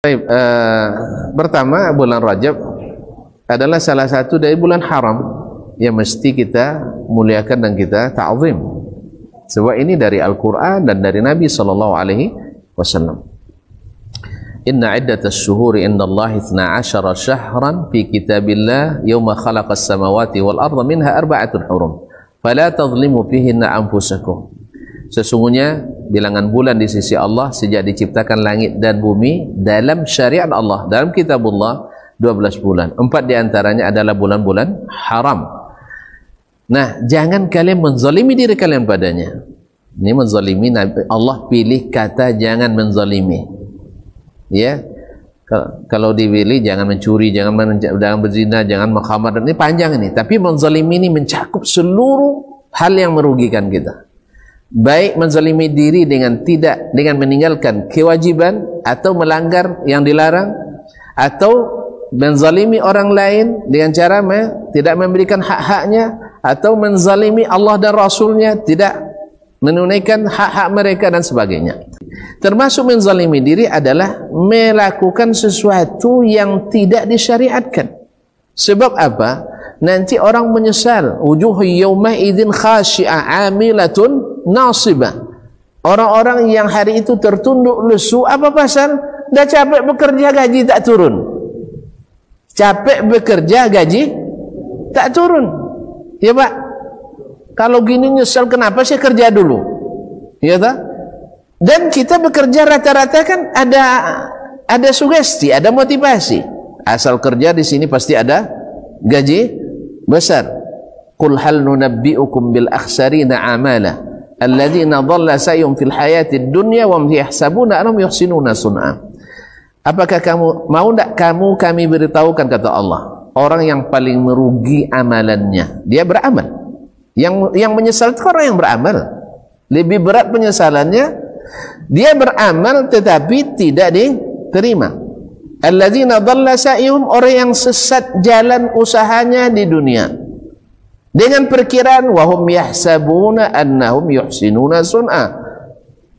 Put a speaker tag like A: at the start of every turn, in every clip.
A: Baik, pertama bulan Rajab adalah salah satu dari bulan haram yang mesti kita muliakan dan kita ta'zim. Sebab ini dari Al-Quran dan dari Nabi SAW. Inna iddatas syuhuri indallahi 12 syahran fi kitabillah yawma khalaqas samawati wal arda minha arba'atun hurum fala tadhlimu fihinna anfusakum. Sesungguhnya bilangan bulan di sisi Allah sejak diciptakan langit dan bumi dalam syariat Allah, dalam kitabullah 12 bulan. 4 diantaranya adalah bulan-bulan haram. Nah, jangan kalian menzalimi diri kalian padanya. Ini menzalimi, Allah pilih kata jangan menzalimi. Ya, kalau dipilih jangan mencuri, jangan berzina, jangan mengkhamar. Ini panjang ini. Tapi menzalimi ini mencakup seluruh hal yang merugikan kita. Baik menzalimi diri dengan meninggalkan kewajiban atau melanggar yang dilarang, atau menzalimi orang lain dengan cara tidak memberikan hak-haknya, atau menzalimi Allah dan Rasulnya, tidak menunaikan hak-hak mereka dan sebagainya. Termasuk menzalimi diri adalah melakukan sesuatu yang tidak disyariatkan. Sebab apa? Nanti orang menyesal. Wujuhu yawma idzin khashi'ah 'amilatun nasibah. Orang-orang yang hari itu tertunduk lesu. Apa pasal? Dah capek bekerja, gaji tak turun. Capek bekerja, gaji tak turun. Ya Pak, kalau gini nyesal, kenapa saya kerja dulu? Ya tak? Dan kita bekerja rata-rata kan ada sugesti, ada motivasi. Asal kerja di sini pasti ada gaji besar. Qul hal nunabbi'ukum bil akhsarina amala alladzina dhalla sa'yuhum fil hayatid dunya wa hum yahsabuna annahum yuhsinuna sun'a. Apakah kamu mau tak kami beritahukan, kata Allah, orang yang paling merugi amalannya, dia beramal. Yang menyesal itu orang yang beramal. Lebih berat penyesalannya, dia beramal tetapi tidak diterima. Alladzina dhalla sa'yuhum, orang yang sesat jalan usahanya di dunia dengan perkiraan wahum yahsabuna annahum yuhsinuna sun'a,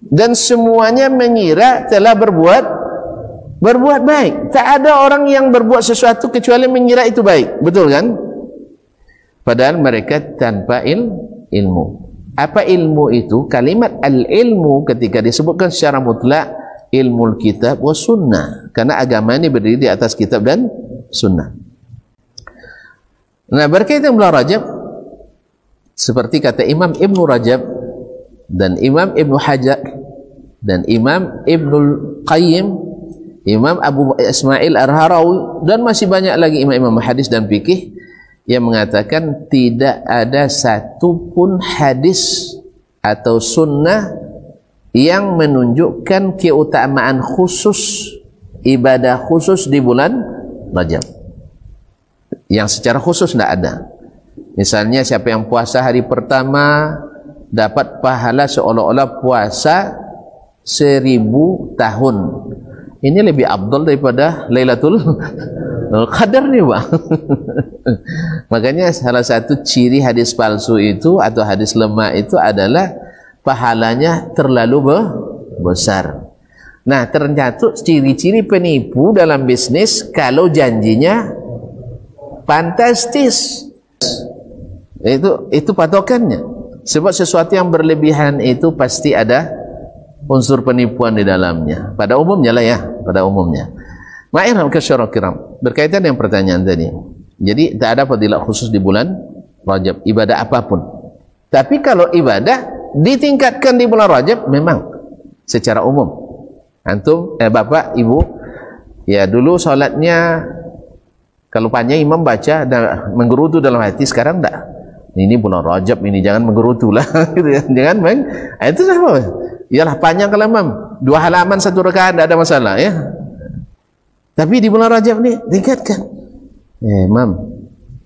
A: dan semuanya mengira telah berbuat baik. Tak ada orang yang berbuat sesuatu kecuali mengira itu baik. Betul kan? Padahal mereka tanpa ilmu. Apa ilmu itu? Kalimat al-ilmu ketika disebutkan secara mutlak, ilmu kitab wa sunnah, karena agama ini berdiri di atas kitab dan sunnah. Nah, berkaitan bulan Rajab, seperti kata Imam Ibn Rajab dan Imam Ibn Hajar dan Imam Ibn Qayyim, Imam Abu Ismail Ar-Harawi, dan masih banyak lagi imam-imam hadis dan fikih yang mengatakan tidak ada satupun hadis atau sunnah yang menunjukkan keutamaan khusus, ibadah khusus di bulan Rajab. Yang secara khusus tidak ada. Misalnya siapa yang puasa hari pertama dapat pahala seolah-olah puasa 1000 tahun. Ini lebih afdal daripada Lailatul Qadar nih Pak. Makanya salah satu ciri hadis palsu itu atau hadis lemah itu adalah pahalanya terlalu besar. Nah, ternyata ciri-ciri penipu dalam bisnis kalau janjinya fantastis. Itu patokannya. Sebab sesuatu yang berlebihan itu pasti ada unsur penipuan di dalamnya. Pada umumnya lah ya, pada umumnya. Ma'irham kasyara kiram. Berkaitan dengan pertanyaan tadi. Jadi tak ada fadilah khusus di bulan Rajab, ibadah apapun. Tapi kalau ibadah ditingkatkan di bulan Rajab, memang secara umum. Antum, bapak, ibu, ya dulu salatnya kalau panjang imam baca dan menggerutu dalam hati, sekarang tak. Ini bulan Rajab ini, jangan menggerutu lah. Gitu ya. Jangan itu sama. Yalah panjang kalau imam 2 halaman 1 rakaat tidak ada masalah ya. Tapi di bulan Rajab ni tingkatkan. Imam,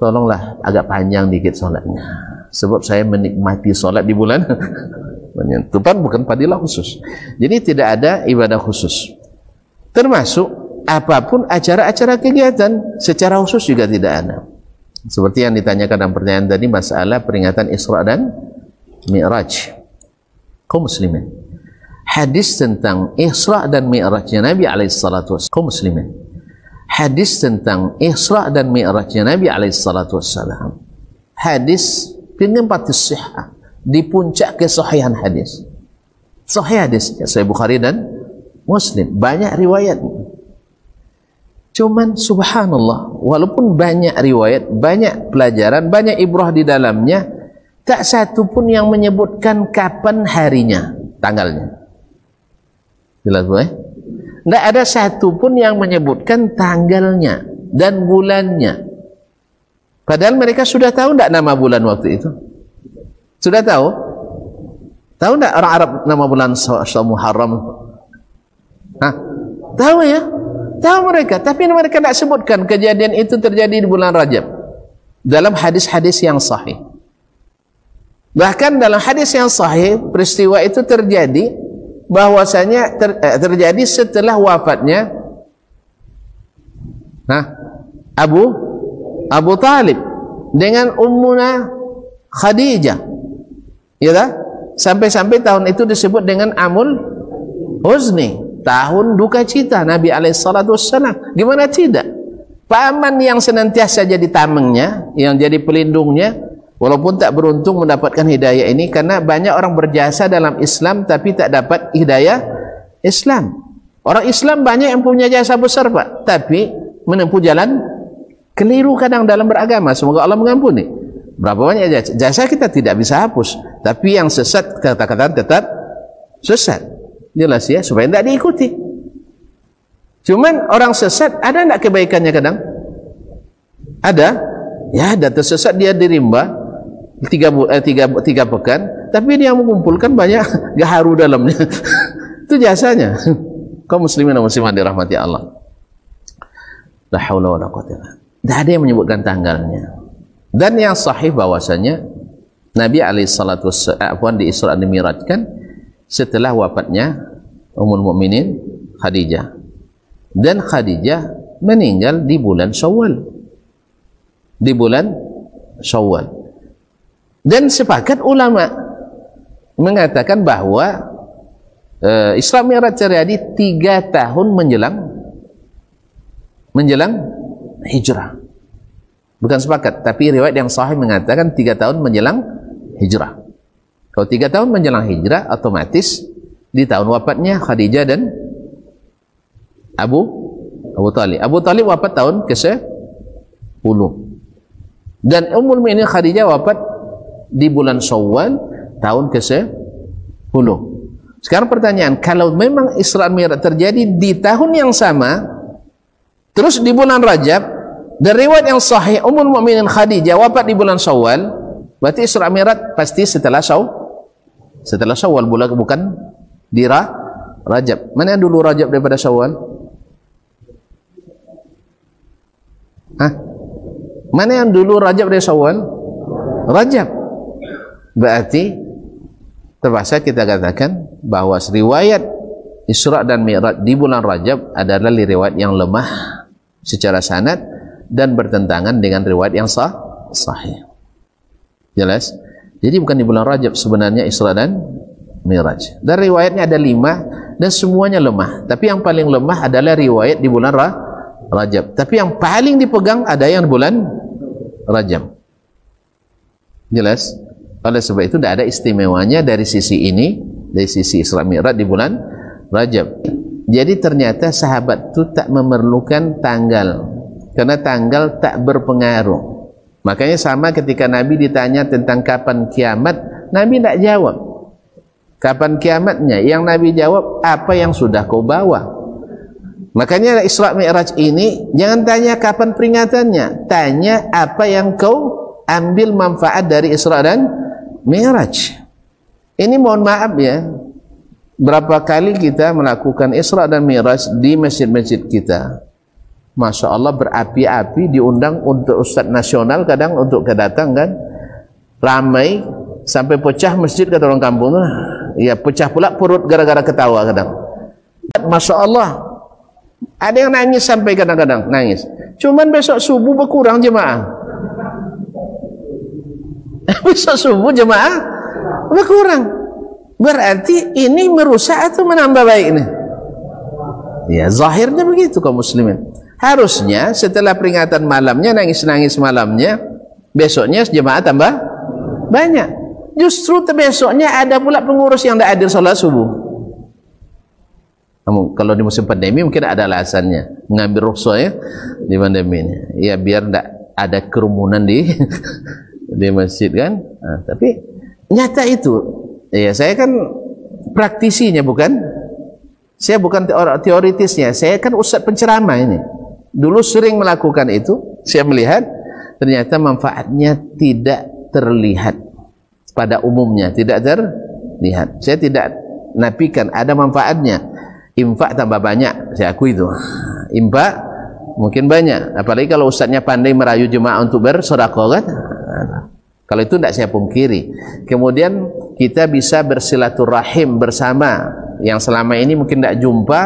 A: tolonglah agak panjang dikit solatnya. Sebab saya menikmati solat di bulan menyentuhkan bukan fadilah khusus. Jadi tidak ada ibadah khusus. Termasuk apapun acara-acara kegiatan secara khusus juga tidak ada. Seperti yang ditanyakan dalam pertanyaan tadi, masalah peringatan Isra dan Mi'raj kaum muslimin. hadis tentang Isra dan Mi'rajnya Nabi alaihissalatu wassalam, kaum muslimin, hadis tentang Isra dan Mi'rajnya Nabi alaihissalatu wassalam, hadis dengan patis sihah, di puncak kesahihan hadis, sahih hadis, Sahih Bukhari dan Muslim, banyak riwayat. Cuman subhanallah, walaupun banyak riwayat, banyak pelajaran, banyak ibrah di dalamnya, tak satu pun yang menyebutkan kapan harinya, tanggalnya. Jelas bu, tidak ada satu pun yang menyebutkan tanggalnya dan bulannya. Padahal mereka sudah tahu tidak nama bulan waktu itu? Sudah tahu? Tahu tidak orang Arab nama bulan Muharram? Hah? Tahu ya? Tahu mereka, tapi mereka tidak sebutkan kejadian itu terjadi di bulan Rajab dalam hadis-hadis yang sahih. Bahkan dalam hadis yang sahih, peristiwa itu terjadi bahwasanya terjadi setelah wafatnya Abu Talib dengan Ummuna Khadijah, ya tak? Sampai-sampai tahun itu disebut dengan Amul Huzni, tahun duka cita Nabi alaihissalam. Gimana tidak? Paman yang senantiasa jadi tamengnya, yang jadi pelindungnya, walaupun tak beruntung mendapatkan hidayah ini, karena banyak orang berjasa dalam Islam tapi tak dapat hidayah Islam. Orang Islam banyak yang punya jasa besar Pak, tapi menempuh jalan keliru kadang dalam beragama. Semoga Allah mengampuni. Berapa banyak jasa kita tidak bisa hapus, tapi yang sesat kata-kata tetap sesat. Jelas ya, supaya tidak diikuti. Cuman orang sesat ada tidak kebaikannya kadang? Ada. Ya, ada tersesat dia di rimba 3 pekan, tapi dia mengumpulkan banyak gaharu dalamnya. Itu jasanya. Kaum muslimin dan muslimat dirahmati Allah. La haula wala quwwata illa billah. Tidak ada yang menyebutkan tanggalnya. Dan yang sahih bahwasanya Nabi alaihissalatu wassalam di Isra dan Mi'rajkan setelah wafatnya Ummul Mukminin Khadijah, dan Khadijah meninggal di bulan Syawal, dan sepakat ulama mengatakan bahwa Isra Mi'raj terjadi 3 tahun menjelang hijrah. Bukan sepakat, tapi riwayat yang sahih mengatakan 3 tahun menjelang hijrah. Kalau 3 tahun menjelang hijrah, otomatis di tahun wafatnya Khadijah dan Abu Talib. Abu Talib wafat tahun ke-10. Dan Ummul Mukminin Khadijah wafat di bulan Syawal tahun ke-10. Sekarang pertanyaan, kalau memang Isra Mi'raj terjadi di tahun yang sama, terus di bulan Rajab, dan riwayat yang sahih Ummul Mukminin Khadijah wafat di bulan Syawal, berarti Isra Mi'raj pasti setelah Syawal, bukan di Rajab. Mana yang dulu Rajab daripada Syawal? Mana yang dulu Rajab dari Syawal? Rajab. Berarti terpaksa kita katakan bahwa riwayat Isra dan Mi'raj di bulan Rajab adalah riwayat yang lemah secara sanad dan bertentangan dengan riwayat yang sahih. Jelas? Jadi bukan di bulan Rajab sebenarnya Isra dan Mi'raj. Dan riwayatnya ada 5 dan semuanya lemah. Tapi yang paling lemah adalah riwayat di bulan Rajab. Tapi yang paling dipegang ada yang bulan Rajab. Jelas? Oleh sebab itu tidak ada istimewanya dari sisi ini, dari sisi Isra Mi'raj di bulan Rajab. Jadi ternyata sahabat itu tak memerlukan tanggal, karena tanggal tak berpengaruh. Makanya sama ketika Nabi ditanya tentang kapan kiamat, Nabi tidak jawab kapan kiamatnya. Yang Nabi jawab, apa yang sudah kau bawa. Makanya Isra Mi'raj ini jangan tanya kapan peringatannya, tanya apa yang kau ambil manfaat dari Isra dan Mi'raj. Ini mohon maaf ya, berapa kali kita melakukan Isra dan Mi'raj di masjid-masjid kita, Masya Allah berapi-api, diundang untuk ustaz nasional, kadang untuk kedatang kan, ramai sampai pecah masjid kata orang kampung. Ya pecah pula perut gara-gara ketawa kadang. Masya Allah, ada yang nangis sampai kadang-kadang nangis. Cuman besok subuh berkurang jemaah. Besok subuh jemaah berkurang. Berarti ini merusak atau menambah baik ini? Ya, zahirnya begitu kaum muslimin. Harusnya setelah peringatan malamnya, nangis-nangis malamnya, besoknya jemaah tambah banyak. Justru besoknya ada pula pengurus yang tidak hadir salat subuh. Kalau di musim pandemi mungkin ada alasannya, mengambil rukhsah ya di pandemi ini. Ya biar tidak ada kerumunan di di masjid kan. Nah, tapi nyata itu. Ya saya kan praktisinya bukan. Saya bukan teoritisnya. Saya kan ustadz penceramah ini. Dulu sering melakukan itu. Saya melihat ternyata manfaatnya tidak terlihat pada umumnya, tidak terlihat. Saya tidak nafikan ada manfaatnya. Infak tambah banyak, saya akui itu. Infak mungkin banyak, apalagi kalau ustadznya pandai merayu jemaah untuk bersedekah kan. Kalau itu tidak saya pungkiri. Kemudian kita bisa bersilaturahim bersama yang selama ini mungkin tidak jumpa.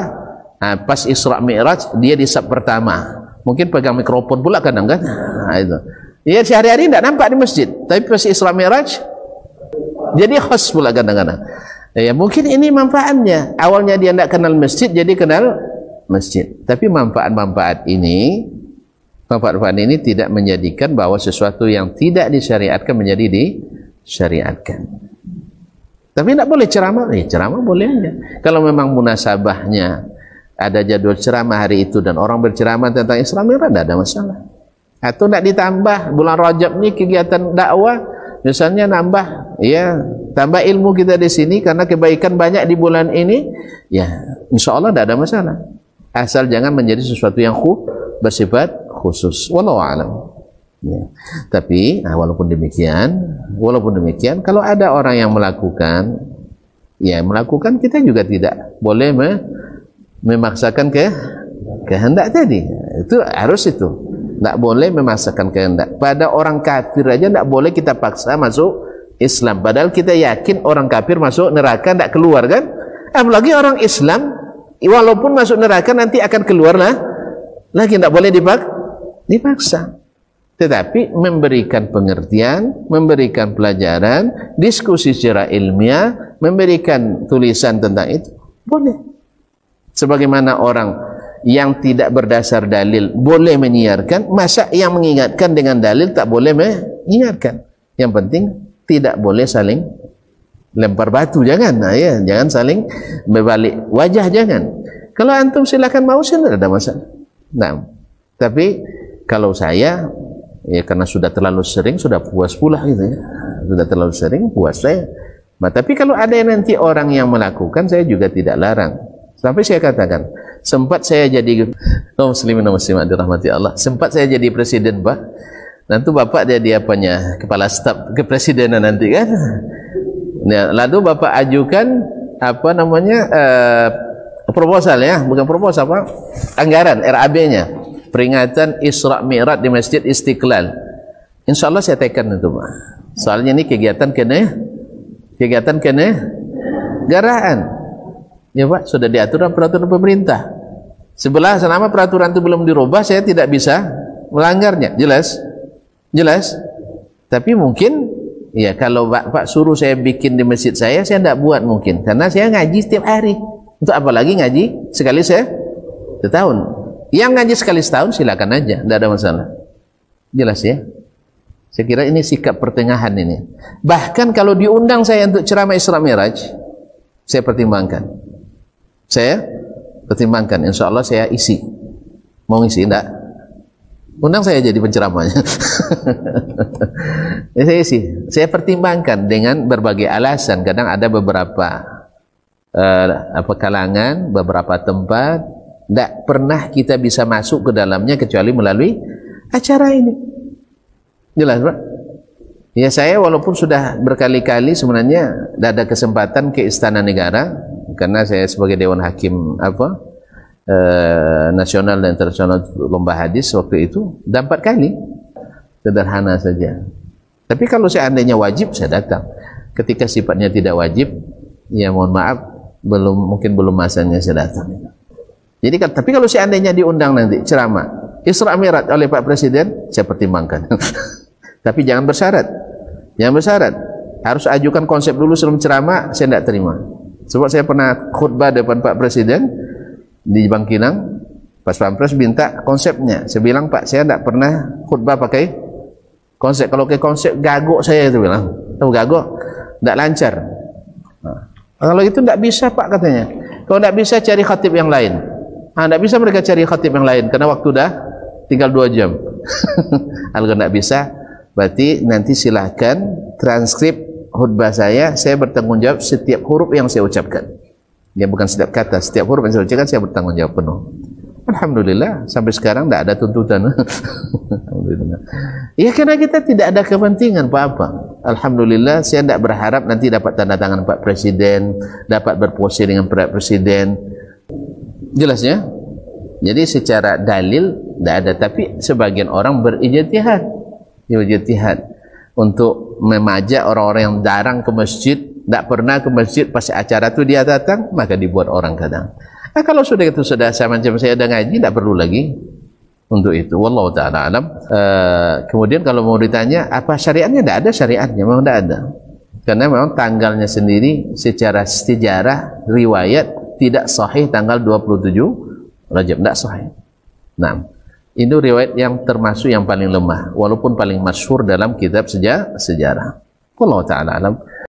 A: Pas Isra Mi'raj dia di saf pertama, mungkin pegang mikrofon pula kadang kan. Itu. Ya sehari-hari tidak nampak di masjid, tapi pas Isra Mi'raj jadi khas pula kadang-kadang. Ya mungkin ini manfaatnya. Awalnya dia tidak kenal masjid, jadi kenal masjid. Tapi manfaat-manfaat ini tidak menjadikan bahwa sesuatu yang tidak disyariatkan menjadi disyariatkan. Tapi tidak boleh ceramah. Ceramah boleh aja. Kalau memang munasabahnya ada jadwal ceramah hari itu dan orang berceramah tentang Isra Mi'raj, tidak ada masalah. Atau tidak ditambah bulan Rajab ini kegiatan dakwah. Misalnya nambah, ya tambah ilmu kita di sini karena kebaikan banyak di bulan ini, ya insya Allah tidak ada masalah. Asal jangan menjadi sesuatu yang bersifat khusus. Wallahu a'lam. Ya. Tapi walaupun demikian, kalau ada orang yang melakukan, ya melakukan, kita juga tidak boleh memaksakan kehendak tadi. Itu harus itu. Tidak boleh memaksakan kehendak. Pada orang kafir aja tidak boleh kita paksa masuk Islam. Padahal kita yakin orang kafir masuk neraka tidak keluar kan? Apalagi orang Islam, walaupun masuk neraka nanti akan keluar lah. Lagi tidak boleh dipaksa. Tetapi memberikan pengertian, memberikan pelajaran, diskusi secara ilmiah, memberikan tulisan tentang itu boleh. Sebagaimana orang yang tidak berdasar dalil boleh menyiarkan, masa yang mengingatkan dengan dalil tak boleh mengingatkan? Yang penting tidak boleh saling lempar batu, jangan. Ya, jangan saling berbalik wajah, jangan. Kalau antum silakan mau tidak ada masalah. Nah, tapi kalau saya ya karena sudah terlalu sering, sudah puas pula gitu ya. Sudah terlalu sering, puas saya. Nah, tapi kalau ada nanti orang yang melakukan, saya juga tidak larang. Sampai saya katakan, sempat saya jadi kaum muslimin dan muslimat dirahmati Allah, sempat saya jadi presiden, Pak. Nanti Bapak jadi apanya? Kepala staf kepresidenan nanti kan. Ya, lalu Bapak ajukan apa namanya? Proposal ya, bukan proposal apa? Anggaran RAB-nya. Peringatan Isra Mi'raj di Masjid Istiqlal. Insya Allah saya tekan itu, Pak. Soalnya ini kegiatan kenegaraan. Ya Pak, sudah diatur dalam peraturan pemerintah. Selama peraturan itu belum dirubah, saya tidak bisa melanggarnya. Jelas? Tapi mungkin, ya kalau Pak suruh saya bikin di masjid saya tidak buat mungkin. Karena saya ngaji setiap hari. Untuk apalagi ngaji sekali setahun. Yang ngaji sekali setahun silakan aja, tidak ada masalah. Jelas ya? Saya kira ini sikap pertengahan ini. Bahkan kalau diundang saya untuk ceramah Isra Mi'raj, saya pertimbangkan. Insya Allah saya isi. Mau ngisi enggak? Undang saya jadi penceramahnya. Saya isi. Saya pertimbangkan dengan berbagai alasan. Kadang ada beberapa kalangan, beberapa tempat tidak pernah kita bisa masuk ke dalamnya kecuali melalui acara ini. Jelas, Pak? Ya, saya walaupun sudah berkali-kali sebenarnya tidak ada kesempatan ke Istana Negara karena saya sebagai Dewan Hakim nasional dan internasional lomba hadis waktu itu 4 kali, sederhana saja. Tapi kalau seandainya wajib saya datang. Ketika sifatnya tidak wajib, ya mohon maaf, mungkin belum masanya saya datang. Jadi tapi kalau seandainya diundang nanti ceramah Isra Mi'raj oleh Pak Presiden, saya pertimbangkan. Tapi jangan bersyarat. Harus ajukan konsep dulu sebelum ceramah, saya tidak terima. Sebab saya pernah khutbah depan Pak Presiden di Bangkinang, Pas Pampres minta konsepnya. Saya bilang, Pak, saya tidak pernah khutbah pakai konsep. Kalau pakai konsep gagok saya, itu bilang. Tahu gagok? Tidak lancar. Nah, kalau itu tidak bisa, Pak, katanya. Kalau tidak bisa, cari khatib yang lain. Tidak bisa mereka cari khatib yang lain karena waktu dah tinggal 2 jam. Kalau tidak bisa, berarti nanti silahkan transkrip khutbah saya bertanggung jawab setiap huruf yang saya ucapkan. Ya, bukan setiap kata, setiap huruf yang saya ucapkan saya bertanggung jawab penuh. Alhamdulillah, sampai sekarang tidak ada tuntutan. Alhamdulillah. Ya, karena kita tidak ada kepentingan apa-apa. Alhamdulillah, saya tidak berharap nanti dapat tanda tangan Pak Presiden, dapat berpose dengan Pak Presiden. Jelasnya? Jadi secara dalil tidak ada, tapi sebagian orang berijtihad. Berijtihad untuk memajak orang-orang yang jarang ke masjid, tidak pernah ke masjid, pas acara itu dia datang, maka dibuat orang kadang. Nah, kalau sudah itu sudah macam saya ada ngaji, tidak perlu lagi untuk itu. Wallahu ta'ala alam. Kemudian kalau mau ditanya apa syariatnya, tidak ada syariatnya, memang tidak ada. Karena memang tanggalnya sendiri secara sejarah riwayat tidak sahih tanggal 27 Rajab, tidak sahih. Nah, itu riwayat yang termasuk yang paling lemah, walaupun paling masyhur dalam kitab sejarah. Wallahu ta'ala alam.